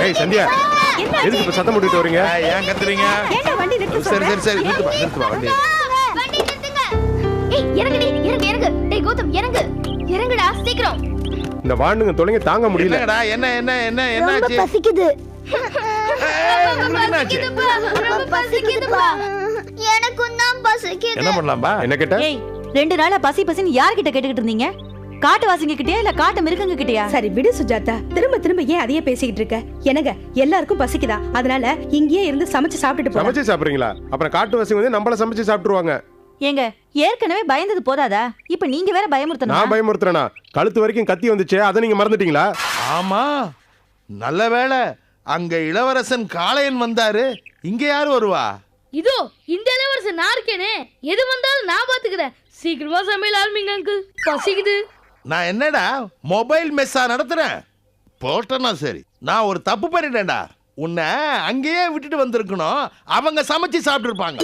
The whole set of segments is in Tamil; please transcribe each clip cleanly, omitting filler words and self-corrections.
ஏய் சந்தியா, எதுக்கு இப்ப சத்தம் போட்டுட்டு வரீங்க? ஏன் கத்துறீங்க? ஏன்டா வண்டி நிறுத்து சரி சொல்ற? சரி சரி நிறுத்துமா வண்டி. வண்டி நிறுத்துங்க. ஏய் இறங்குடி, இறங்கு. டேய் கௌதம் இறங்கு. இறங்குடா சீக்கிரம். இந்த வாண்டுங்க தொலைங்க தாங்க முடியல. என்னங்கடா என்ன ரொம்ப என்னாச்சு? பசிக்குது. உங்களுக்கு என்னாச்சு? ரொம்ப பசிக்குதுப்பா. எனக்கும் தான் பசிக்குது. என்ன பண்ணலாம்பா? என்ன கேட்ட? ஏய் 2 நாளா பசி பசின்னு யார்கிட்ட கேட்டுக்கிட்டு இருந்தீங்க? காட்டுவாசிங்க கிட்டயா இல்ல காட்டு மிருகங்க கிட்டயா? சரி விடு சுஜாதா, திரும்ப ஏன் அதையே பேசிக்கிட்டு இருக்க? எனக்கு எல்லாருக்கும் பசிக்குதா, அதனால இங்கேயே இருந்து சமைச்சு சாப்பிட்டுட்டு போலாம். சமைச்சு சாப்பிடுறீங்களா? அப்புறம் காட்டுவாசி வந்து நம்மள சமைச்சு சாப்பிட்டுருவாங்க. ஏங்க ஏற்கனவே பயந்தது போதாதா? இப்ப நீங்க வேற பயமுறுத்தணும். நான் பயமுறுத்துறேனா? கழுத்து வரைக்கும் கத்தி வந்துச்சு, அதை நீங்க மறந்துட்டீங்களா? ஆமா, நல்ல வேளை அங்க இளவரசன் காளையன் வந்தாரு. இங்க யாரு வருவா? இதோ இந்த இளவரசன் நான் இருக்கேனே, எது வந்தாலும் நான் பாத்துக்கிறேன். சீக்கிரமா சமையல் ஆரம்பிங்க அங்கிள், பசிக்குது. நான் என்னடா மொபைல் மெஸ்ஸா நடத்துறேன்? போட்டனா சரி, நான் ஒரு தப்பு பண்ணிட்டேன்டா. உன்னை அங்கேயே விட்டுட்டு வந்திருக்கணும், அவங்க சமைச்சு சாப்பிட்டு இருப்பாங்க.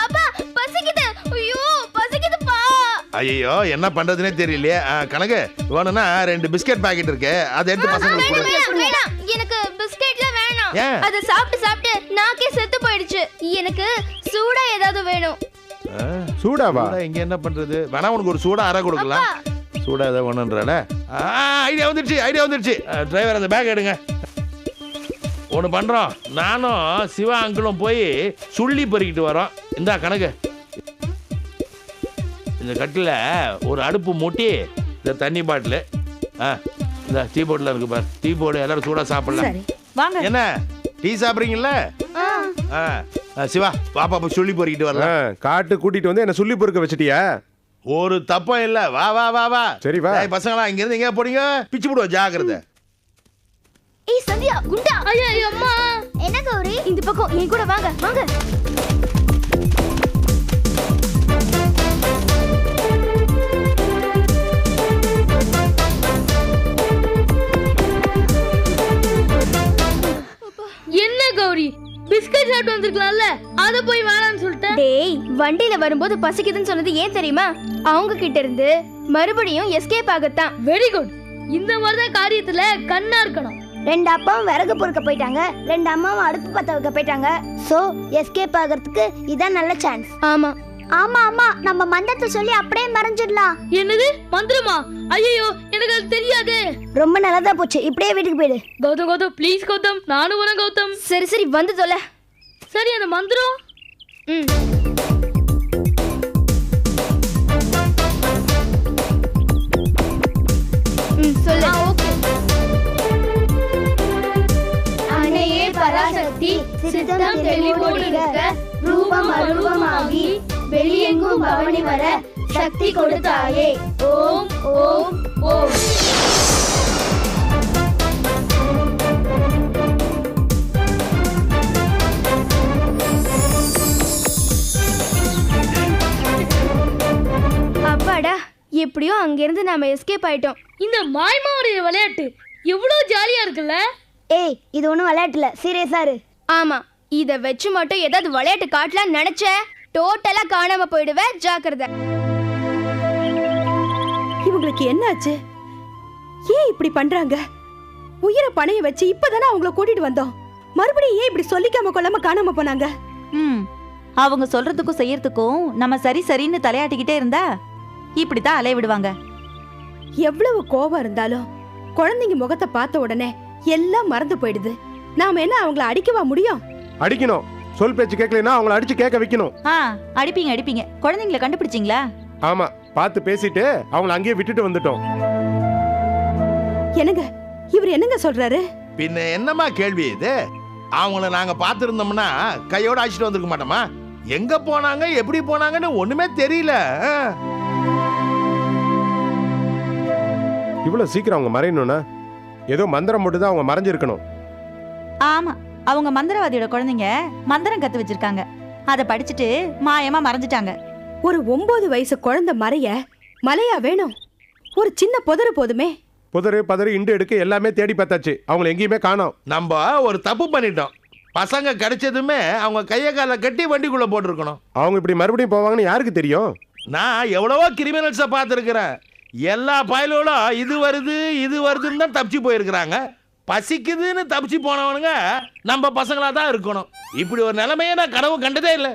அப்பா பசிக்குது. ஐயோ பசிக்குதுப்பா. ஐயோ என்ன பண்றதுனே தெரியலையே. கணக்கு வேணும்னா 2 பிஸ்கட் பாக்கெட் இருக்கு, அதை எடுத்து பசங்களுக்கு கொடு. வேணாம், எனக்கு பிஸ்கெட்லாம் வேணாம். ஏன்? அத சாப்பிட்டு நாக்கே செத்து போயிடுச்சு. எனக்கு சூடா ஏதாவது வேணும். சூடாவா? சூடா இங்க என்ன பண்றது? வேணா உனக்கு ஒரு சூடா அரை கொடுக்கலாம். சூடா ஏதாவது ஒண்ணுன்றல. ஐடியா வந்துருச்சு. டிரைவர் அந்த பேக் எடுங்க. ஒன்று பண்றோம், நானும் சிவா அங்கிளும் போய் சுள்ளி பொறுக்கிட்டு வரோம். இந்தா கணக்கு, இந்த கட்டில ஒரு அடுப்பு மூட்டி, இந்த தண்ணி பாட்டில், இந்த டீ போர்டில் இருக்கு பாரு, டீ போர்டு எல்லாரும் சூடா சாப்பிடலாம். சரி வாங்க. என்ன டீ சாப்பிட்றீங்கல்ல? சிவா பாப்பா போய் சுள்ளி பொறுக்கிட்டு வரலாம். காட்டு கூட்டிட்டு வந்து என்ன சொல்லி பொறுக்க வச்சிட்டியா? ஒரு தப்பம் இல்ல. வா வா வா வா. சரி வா. பசங்களா இங்க இருந்து எங்க போறீங்க? பிச்சு போடுவோம், ஜாக்கிரதை. ஏய் சந்தியா, குண்டா. ஐயா அம்மா, என்ன கௌரி? இந்த பக்கம் என் கூட வாங்க. என்ன கௌரி, பிஸ்கட் சாப்பிட்டு வந்திருக்கலாம்ல, அத போய் வேணாம்னு சொல்லிட்டேன். டேய், வண்டியில வரும்போது பசிக்குதுன்னு சொன்னது ஏன் தெரியுமா? அவங்க கிட்ட இருந்து மறுபடியும் எஸ்கேப் ஆகத்தான். Very good. இந்த மாதிரிதான் காரியத்துல கண்ணா இருக்கணும். 2 அப்பாவும் விறகு பொறுக்க போயிட்டாங்க, 2 அம்மாவும் அடுப்பு பத்த வைக்க போயிட்டாங்க. சோ எஸ்கேப் ஆகிறதுக்கு இதான் நல்ல சான்ஸ். ஆமா நம்ம மந்திரத்தை சொல்லி அப்படியே மறைஞ்சிடலாம். என்னது மந்திரமா? ஐயோ எனக்கு அது தெரியாது. ரொம்ப நல்லதா போச்சு, இப்படியே வீட்டுக்கு போயிடு. கௌதம் ப்ளீஸ் கௌதம், நானும் வரேன் கௌதம். சரி வந்து தொலை. சரி அந்த மந்திரம் சொல்லு. ஓகே. அன்னையே பராசக்தி சித்தம் தெளிவோடு இருக்க ரூபம் அரூபமாகி வெளியெங்கும் பவனி வர சக்தி கொடுத்தாயே. ஓம் ஓம் ஓம். அப்பாடா, எப்படியோ அங்கிருந்து நாம எஸ்கேப் ஆயிட்டோம். இந்த மாய்மாவுடைய விளையாட்டு எவ்வளவு ஜாலியா இருக்குல்ல. ஏய், இது ஒன்றும் விளையாட்டுல, சீரியஸா இரு. ஆமா, இதை வச்சு மட்டும் ஏதாவது விளையாட்டு காட்டலாம்னு நினைச்ச டோட்டலா காணாம போயிடுவேன், ஜாக்கிரதை. இவங்களுக்கு என்னாச்சு? ஏன் இப்படி பண்றாங்க? உயிரை பணைய வச்சு இப்பதானே அவங்கள கூட்டிட்டு வந்தோம். மறுபடியும் ஏன் இப்படி சொல்லிக்காம கொள்ளாம காணாம போனாங்க? அவங்க சொல்றதுக்கும் செய்யறதுக்கும் நம்ம சரின்னு தலையாட்டிக்கிட்டே இருந்தா இப்படித்தான் அலைய விடுவாங்க. எவ்வளவு கோபம் இருந்தாலும் குழந்தைங்க முகத்தை பார்த்த உடனே எல்லாம் மறந்து போயிடுது. நாம என்ன அவங்கள அடிக்கவா முடியும்? அடிக்கணும். சொல் பேச்சு கேட்கலனா அவங்கள அடிச்சு கேட்க வைக்கணும். அடிப்பீங்க. குழந்தைங்களை கண்டுபிடிச்சிங்களா? ஆமா, பார்த்து பேசிட்டு அவங்கள அங்கேயே விட்டுட்டு வந்துட்டோம். என்னங்க இவர் என்னங்க சொல்றாரு? பின்ன என்னமா கேள்வி இது? அவங்கள நாங்க பார்த்திருந்தோம்னா கையோட அழைச்சிட்டு வந்திருக்க மாட்டோமா? எங்க போனாங்க, எப்படி போனாங்கன்னு ஒண்ணுமே தெரியல. இவ்வளவு சீக்கிரம் அவங்க மறையணும்னா ஏதோ மந்திரம் மட்டும் தான் அவங்க மறைஞ்சிருக்கணும். ஆமா, அவங்க மந்திரவாதியோட குழந்தைங்க மந்திரம் கத்து வச்சிருக்காங்க. அதை படிச்சுட்டு மாயமா மறைஞ்சிட்டாங்க. ஒரு 9 வயசு குழந்தை மலையா வேணும்? ஒரு சின்ன புதரு போதுமே. புதரு பதறு இண்டு எடுக்க எல்லாமே தேடி பார்த்தாச்சு, அவங்களை எங்கேயுமே காணோம். நம்ம ஒரு தப்பு பண்ணிட்டோம். பசங்க கிடைச்சதுமே அவங்க கையை காலை கட்டி வண்டிக்குள்ள போட்டிருக்கணும். அவங்க இப்படி மறுபடியும் போவாங்கன்னு யாருக்கு தெரியும்? நான் எவ்வளவோ கிரிமினல்ஸை பார்த்துருக்கிறேன். எல்லா பயலோடும் இது வருதுன்னு தான் தப்பிச்சு போயிருக்கிறாங்க. பசிக்குதுன்னு தப்பிச்சு போனவனுங்க நம்ம பசங்களா தான் இருக்கணும். இப்படி ஒரு நிலைமையை நான் கனவு கண்டதே இல்லை.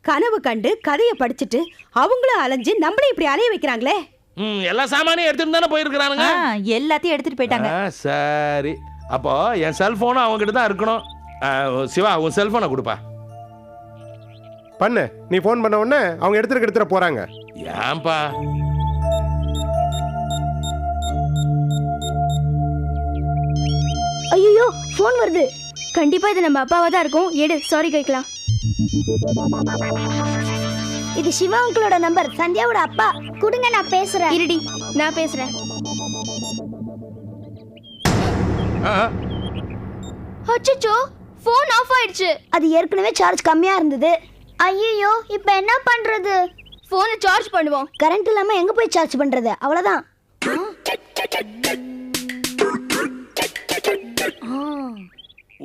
கனவு கண்டு கதையை படிச்சுட்டு அவங்களும் அலைஞ்சு நம்மளே இப்படி அலைய வைக்கிறாங்களே. எல்லா சாமானையும் எடுத்துட்டு தானே போயிருக்கிறானுங்க. எல்லாத்தையும் எடுத்துட்டு போயிட்டாங்க. சரி, அப்போ என் செல்போனும் அவங்ககிட்ட தான் இருக்கணும். சிவா, உன் செல்போனை கொடுப்பா. பண்ணு, நீ ஃபோன் பண்ண உடனே அவங்க எடுத்துட்டு போறாங்க. ஏன்பா? ஐயோ, ஃபோன் வருது. கண்டிப்பா இது நம்ம அப்பாவா தான் இருக்கும். எடு, சாரி கேட்கலாம். இது சிவா அங்கிளோட நம்பர், சந்தியாவோட அப்பா. கொடுங்க, நான் பேசுறேன். இருடி, நான் பேசுறேன். அச்சச்சோ, ஃபோன் ஆஃப் ஆயிடுச்சு. அது ஏற்கனவே சார்ஜ் கம்மியா இருந்தது. ஐயோ, இப்போ என்ன பண்றது? ஃபோனை சார்ஜ் பண்ணுவோம். கரண்ட் இல்லாம எங்க போய் சார்ஜ் பண்றது? அவ்வளவுதான்.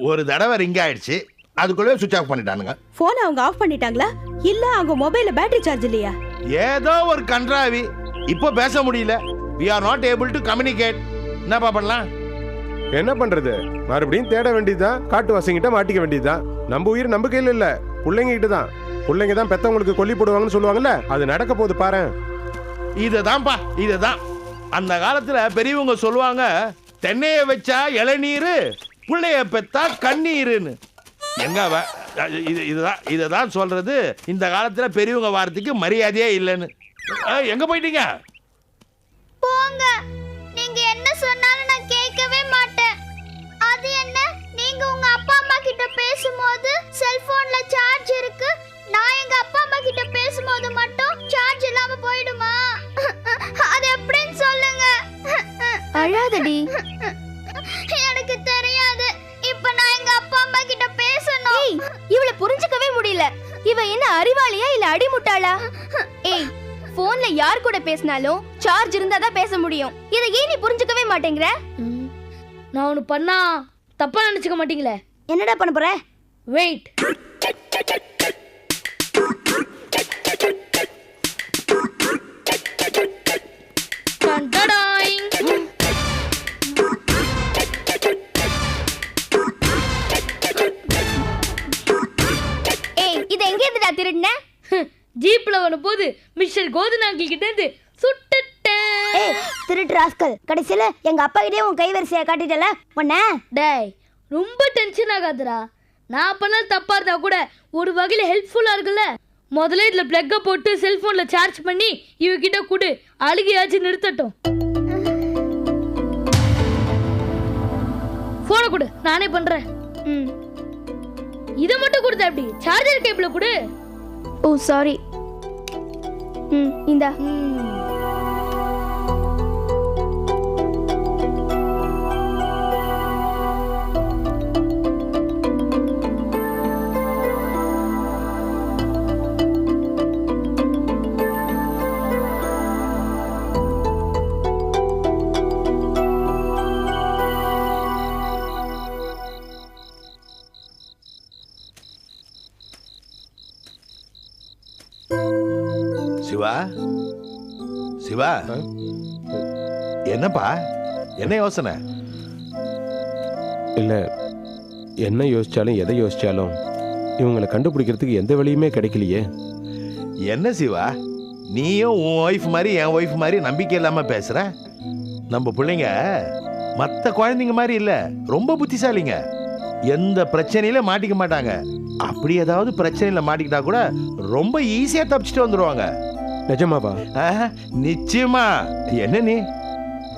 ஒரு தடவை ரிங் ஆயிடுச்சு, அதுக்குள்ளே சுவிட்ச் ஆஃப் பண்ணிட்டானுங்க. போன் அவங்க ஆஃப் பண்ணிட்டாங்களா இல்ல அவங்க மொபைல்ல பேட்டரி சார்ஜ் இல்லையா? ஏதோ ஒரு கன்றாவி. இப்போ பேச முடியல. we are not able to communicate. என்னப்பா பண்ணலாம்? என்ன பண்றது? மறுபடியும் தேட வேண்டியதுதான். காட்டுவாசிங்கிட்ட மாட்டிக்க வேண்டியதுதான். நம்ம உயிர் நம்ம கையில் இல்ல, பிள்ளைங்க கிட்ட தான். பிள்ளைங்க தான் பெத்தவங்களுக்கு கொல்லி போடுவாங்கன்னு சொல்லுவாங்கல்ல, அது நடக்க போகுது பாரு. இதுதான்ப்பா, இதுதான். அந்த காலத்துல பெரியவங்க சொல்லுவாங்க, தென்னைய வச்சா இளநீர், பிள்ளைய பெத்தா கண்ணீருன்னு. எங்க இதுதான் சொல்றது. இந்த காலத்துல பெரியவங்க வார்த்தைக்கு மரியாதையே இல்லைன்னு. எங்க போயிட்டீங்க? போங்க, நீங்க என்ன சொன்னாலும் நான் கேட்கவே மாட்டேன். அது என்ன, நீங்க உங்க அப்பா அம்மா கிட்ட பேசும்போது செல்போன்ல சார்ஜ் இருக்கு, நான் எங்க அப்பா அம்மா கிட்ட பேசும்போது மட்டும் சார்ஜ் இல்லாம போயிடுமா? அது எப்படின்னு சொல்லுங்க. அழாதடி. எனக்கு தெரியாது. இப்ப நான் எங்க அப்பா அம்மா கிட்ட பேசணும். இவள புரிஞ்சுக்கவே முடியல. இவ என்ன அறிவாளியா இல்ல அடிமுட்டாளா? ஏய், போன்ல யார் கூட பேசினாலும் சார்ஜ் இருந்தா தான் பேச முடியும். இதை ஏன் நீ புரிஞ்சுக்கவே மாட்டேங்கற? நான் ஒன்னு பண்ணா தப்பா நினைச்சுக்க மாட்டீங்களே? என்னடா பண்ண போற? வெயிட். திருடுன ஜீப்ல வர போது மிஸ்டர் கோதனாங்கி கிட்ட இருந்து சுட்டுட்டேன். ஏய் திருட்டு ராஸ்கல், கடைசில எங்க அப்பா கிட்டே உன் கைவரிசையை காட்டிட்டல உன்ன. டேய் ரொம்ப டென்ஷன் ஆகாதடா. நான் பண்ண தப்பா இருந்தா கூட ஒரு வகையில ஹெல்ப்ஃபுல்லா இருக்குல்ல. முதல்ல இதுல பிளக்க போட்டு செல்போன்ல சார்ஜ் பண்ணி இவகிட்ட கொடு, அழுகையாச்சு நிறுத்தட்டும். போனை கொடு, நானே பண்றேன். இத மட்டும் கொடுத்தா எப்படி? சார்ஜர் கேபிள கொடு. ஓ சாரி. இந்தா. சிவா, சிவா, என்னப்பா, என்ன யோசனை? இல்ல, என்ன யோசிச்சாலும் எதை யோசிச்சாலும் இவங்களை கண்டுபிடிக்கிறதுக்கு எந்த வழியுமே கிடைக்கலையே. என்ன சிவா, நீயும் உன் ஒய்ஃப் மாதிரி என் ஒய்ஃப் மாதிரி நம்பிக்கை இல்லாம பேசுற? நம்ம பிள்ளைங்க மற்ற குழந்தைங்க மாதிரி இல்ல, ரொம்ப புத்திசாலிங்க. எந்த பிரச்சனையில மாட்டிக்க மாட்டாங்க. அப்படி ஏதாவது பிரச்சனையில மாட்டிக்கிட்டா கூட ரொம்ப ஈஸியா தப்பிச்சுட்டு வந்துருவாங்க. நிஜமாவா? நிச்சயமா. என்ன நீ,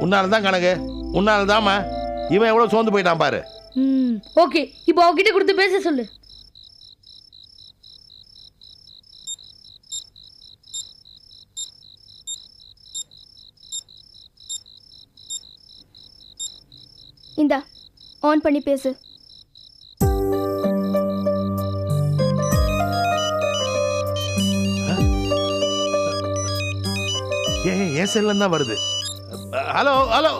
உன்னாலதான் கணக்கு, உன்னாலதாமா இவன் எவ்வளவு சோர்ந்து போயிட்டான் பாரு. ஓகே, இப்போ அவகிட்ட கொடுத்து பேச சொல்லு. இந்தா ஆன் பண்ணி பேசு. என் செல்ல தான் வருது. ஹலோ ஹலோ,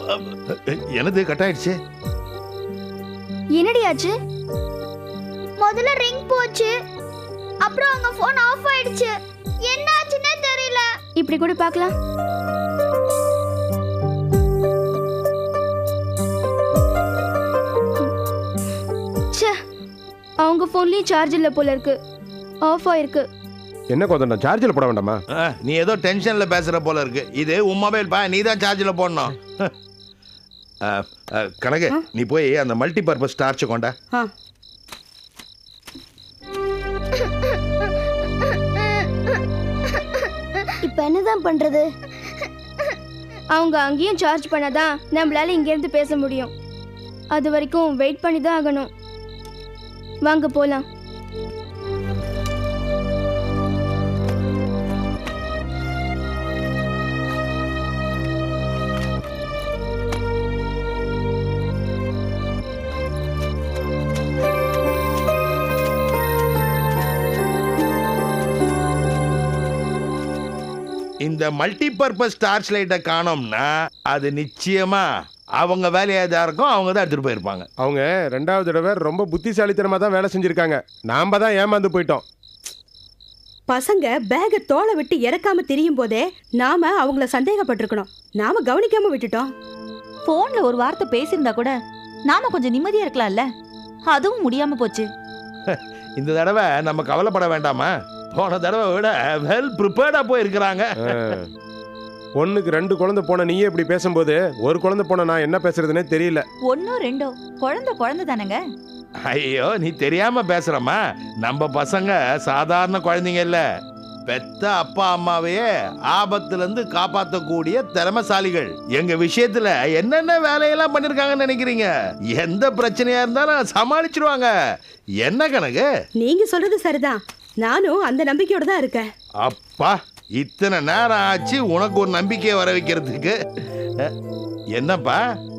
எனது கட் ஆயிடுச்சு. என்னடி ஆச்சு? முதல்ல ரிங் போச்சு, அப்புறம் அவங்க போன் ஆஃப் ஆயிடுச்சு. என்ன ஆச்சுன்னே தெரியல. இப்படி கூட பார்க்கலாம். போன்லயும் சார்ஜ் இல்ல போல இருக்கு, ஆஃப் ஆயிருக்கு. என்ன கோதண்டம், சார்ஜில் போட வேண்டாமா? நீ ஏதோ டென்ஷன்ல பேசுற போல இருக்கு. இது உன் மொபைல் பா, நீ தான் சார்ஜில் போடணும். கனகு, நீ போய் அந்த மல்டி பர்பஸ் டார்ச் கொண்டா. இப்போ என்னதான் பண்றது? அவங்க அங்கேயும் சார்ஜ் பண்ணாதான் நம்மளால இங்க இருந்து பேச முடியும். அது வரைக்கும் வெயிட் பண்ணி தான் ஆகணும். வாங்க போலாம். இந்த மல்டி பர்பஸ் டார்ச் லைட்டை காணோம்னா அது நிச்சயமா அவங்க வேலையாக இருக்கும், அவங்க தான் எடுத்துட்டு போயிருப்பாங்க. அவங்க 2வது தடவை ரொம்ப புத்திசாலித்தனமாக தான் வேலை செஞ்சுருக்காங்க. நாம தான் ஏமாந்து போயிட்டோம். பசங்க பேக தோலை விட்டு இறக்காம திரியும் போதே நாம அவங்கள சந்தேகப்பட்டிருக்கணும். நாம கவனிக்காம விட்டுட்டோம். போன்ல ஒரு வார்த்தை பேசியிருந்தா கூட நாம கொஞ்சம் நிம்மதியா இருக்கலாம்ல. அதுவும் முடியாம போச்சு. இந்த தடவை நம்ம கவலைப்பட வேண்டாமா? போன தடவை விட வெல் ப்ரிப்பேர்டா போயிருக்கிறாங்க. 1க்கு 2 குழந்தை போன நீயே இப்படி பேசும்போது ஒரு குழந்தை போன நான் என்ன பேசுறதுன்னே தெரியல. 1 2 குழந்தை தானங்க. ஐயோ, நீ தெரியாம பேசுறமா? நம்ம பசங்க சாதாரண குழந்தைங்க இல்ல, பெத்த அப்பா அம்மாவையே ஆபத்துல இருந்து காப்பாற்றக்கூடிய திறமைசாலிகள். எங்க விஷயத்துல என்னென்ன வேலையெல்லாம் பண்ணிருக்காங்கன்னு நினைக்கிறீங்க? எந்த பிரச்சனையா இருந்தாலும் சமாளிச்சிருவாங்க. என்ன கணக்கு? நீங்க சொல்றது சரிதான். நானும் அந்த நம்பிக்கையோட தான் இருக்கேன். அப்பா, இத்தனை நேரம் ஆச்சு உனக்கு ஒரு நம்பிக்கையை வர வைக்கிறதுக்கு. என்னப்பா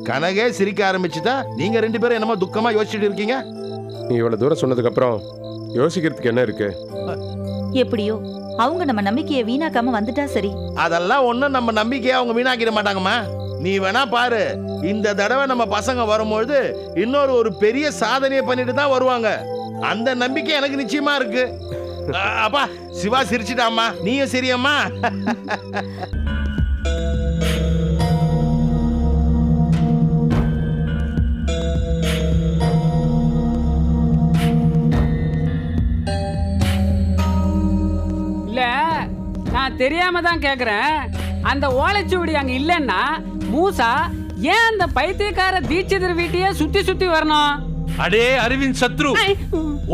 கனகே சிரிக்க ஆரம்பிச்சுட்டா? நீங்க 2 பேரும் என்னமோ துக்கமா யோசிச்சுட்டு இருக்கீங்க. நீ இவ்வளவு தூரம் சொன்னதுக்கு அப்புறம் யோசிக்கிறதுக்கு என்ன இருக்கு? எப்படியோ அவங்க நம்ம நம்பிக்கையை வீணாக்காம வந்துட்டா சரி. அதெல்லாம் ஒண்ணும் நம்ம நம்பிக்கையை அவங்க வீணாக்கிட மாட்டாங்கம்மா. நீ வேணா பாரு, இந்த தடவை நம்ம பசங்க வரும்பொழுது ஒரு பெரிய சாதனையை பண்ணிட்டு தான் வருவாங்க. அந்த நம்பிக்கை எனக்கு நிச்சயமா இருக்கு. அப்பா, சிவா சிரிச்சிட்டாமா, நீயும் சரியம்மா. இல்ல, நான் தெரியாம தான் கேக்குறேன். அந்த ஓலைச்சுவடி அங்க இல்லைன்னா மூசா ஏன் அந்த பைத்தியக்கார தீட்சிதர் வீட்டையே சுத்தி சுத்தி வரணும்? அடே அரவிந்த் சத்ரு,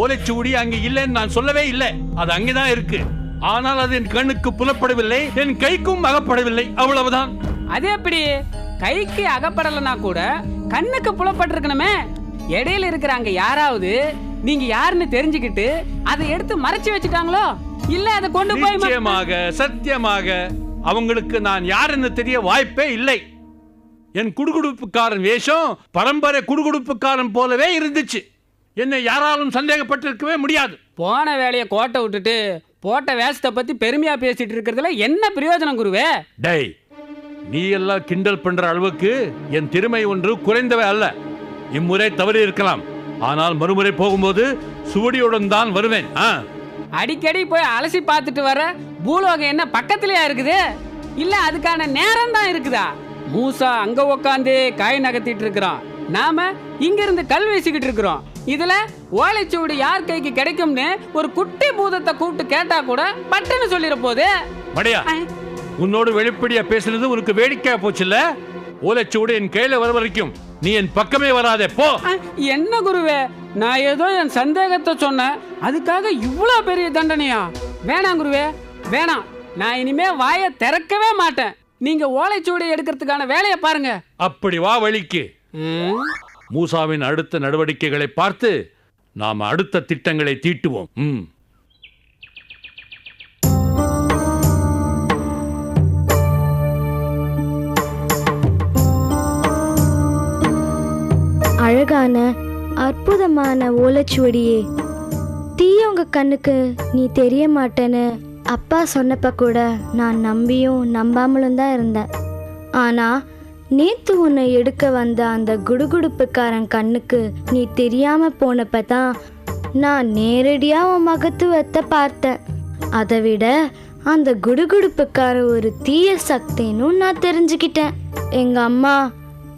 ஓலைச்சுவடி அங்க இல்லைன்னு நான் சொல்லவே இல்லை. அது அங்கேதான் இருக்கு. ஆனால் அது என் கண்ணுக்கு புலப்படவில்லை, என் கைக்கும் அகப்படவில்லை, அவ்வளவுதான். அது எப்படி? கைக்கு அகப்படலைன்னா கூட கண்ணுக்கு புலப்பட்டிருக்கணுமே. இடையில இருக்கிறாங்க யாராவது நீங்க யாருன்னு தெரிஞ்சுக்கிட்டு அதை எடுத்து மறைச்சு வச்சுட்டாங்களோ? இல்ல அதை கொண்டு போய் நிச்சயமாக சத்தியமாக அவங்களுக்கு நான் யாருன்னு தெரிய வாய்ப்பே இல்லை. என் குடுகுடுப்புக்காரன் வேஷம் பரம்பரை குடுகுடுப்புக்காரன் போலவே இருந்துச்சு. என்னை யாராலும் சந்தேகப்பட்டிருக்கவே முடியாது. போன வேலையை கோட்டை விட்டுட்டு போட்ட வேஷத்தை பத்தி பெருமையா பேசிட்டு இருக்கிறதுல என்ன பிரயோஜனம் குருவே? டேய், நீ எல்லாம் கிண்டல் பண்ற அளவுக்கு என் திறமை ஒன்று குறைந்தவை அல்ல. இம்முறை தவறி இருக்கலாம், ஆனால் மறுமுறை போகும்போது சுவடியுடன் தான் வருவேன். அடிக்கடி போய் அலசி பார்த்துட்டு வர பூலோகம் என்ன பக்கத்திலேயா இருக்குது? இல்ல அதுக்கான நேரம் தான் இருக்குதா? மூசா அங்க உக்காந்து காய் நகர்த்திட்டு இருக்கிறான், நாம இங்க இருந்து கல் வீசிக்கிட்டு இருக்கிறோம். இதுல ஓலைச்சுவடி யார் கைக்கு கிடைக்கும்னு ஒரு குட்டி பூதத்தை கூப்பிட்டு கேட்டா கூட பட்டுன்னு சொல்லிட போகுது. மடையா, உன்னோடு வெளிப்படையா பேசுனது உனக்கு வேடிக்கையா போச்சுல்ல? ஓலைச்சுவடி என் கையில வர வரைக்கும் நீ என் பக்கமே வராதே, போ. என்ன குருவே, நான் ஏதோ என் சந்தேகத்தை சொன்னேன், அதுக்காக இவ்வளவு பெரிய தண்டனையா? வேணாம் குருவே, வேணாம். நான் இனிமே வாயை திறக்கவே மாட்டேன். நீங்க ஓலைச்சுவடி எடுக்கிறதுக்கான வேலையை பாருங்க. அப்படி வா வழிக்கு. மூசாவின் அடுத்த நடவடிக்கைகளை பார்த்து நாம் அடுத்த திட்டங்களை தீட்டுவோம். அழகான அற்புதமான ஓலைச்சுவடியே, தீயவங்க கண்ணுக்கு நீ தெரிய மாட்டேன்னு அப்பா சொன்னப்ப கூட நான் நம்பியும் நம்பாமலும் தான் இருந்தேன். ஆனா நேத்து உன்னை எடுக்க வந்த அந்த குடுகுடுப்புக்காரன் கண்ணுக்கு நீ தெரியாம போனப்ப தான் நான் நேரடியா உன் மகத்துவத்தை பார்த்தேன். அதை விட அந்த குடுகுடுப்புக்காரன் ஒரு தீய சக்தின்னு நான் தெரிஞ்சுக்கிட்டேன். எங்க அம்மா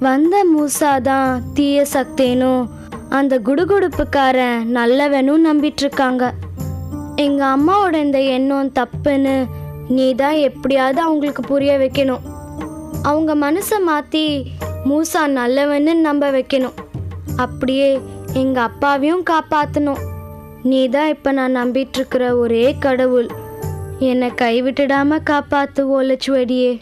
வந்த மூசா தான் தீய சக்தினும் அந்த குடுகுடுப்புக்காரன் நல்லவனும் நம்பிட்டு இருக்காங்க. எங்க அம்மாவோட இந்த எண்ணம் தப்புன்னு நீ தான் எப்படியாவது அவங்களுக்கு புரிய வைக்கணும். அவங்க மனசை மாற்றி மூசா நல்லவன்னு நம்ப வைக்கணும். அப்படியே எங்கள் அப்பாவையும் காப்பாற்றணும். நீ தான் இப்போ நான் நம்பிட்டு இருக்கிற ஒரே கடவுள். என்னை கைவிட்டுடாம காப்பாத்து ஓலைச்சுவடியே.